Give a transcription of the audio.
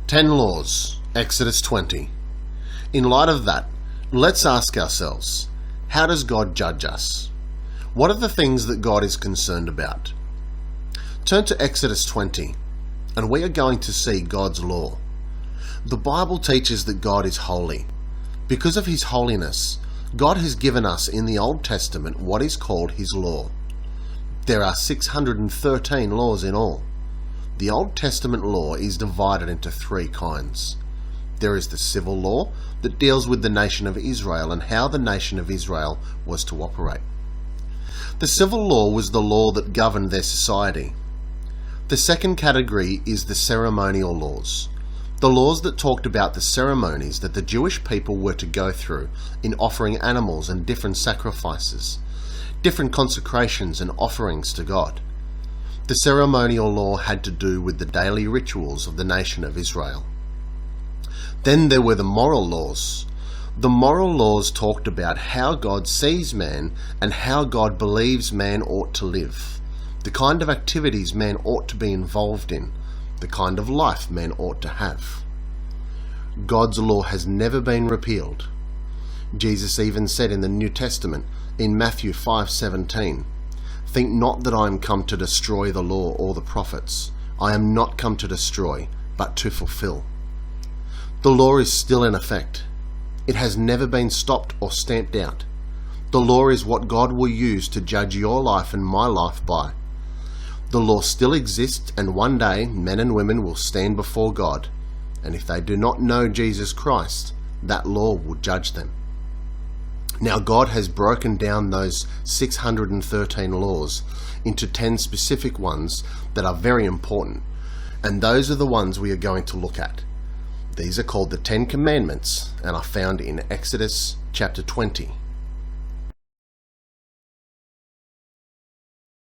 10 Laws, Exodus 20. In light of that, let's ask ourselves, how does God judge us? What are the things that God is concerned about? Turn to Exodus 20, and we are going to see God's law. The Bible teaches that God is holy. Because of His holiness, God has given us in the Old Testament what is called His law. There are 613 laws in all. The Old Testament law is divided into three kinds. There is the civil law that deals with the nation of Israel and how the nation of Israel was to operate. The civil law was the law that governed their society. The second category is the ceremonial laws, the laws that talked about the ceremonies that the Jewish people were to go through in offering animals and different sacrifices, different consecrations and offerings to God. The ceremonial law had to do with the daily rituals of the nation of Israel. Then there were the moral laws. The moral laws talked about how God sees man and how God believes man ought to live, the kind of activities man ought to be involved in, the kind of life man ought to have. God's law has never been repealed. Jesus even said in the New Testament, in Matthew 5:17, "Think not that I am come to destroy the law or the prophets. I am not come to destroy, but to fulfill." The law is still in effect. It has never been stopped or stamped out. The law is what God will use to judge your life and my life by. The law still exists, and one day men and women will stand before God, and if they do not know Jesus Christ, that law will judge them. Now God has broken down those 613 laws into 10 specific ones that are very important, and those are the ones we are going to look at. These are called the 10 Commandments and are found in Exodus chapter 20.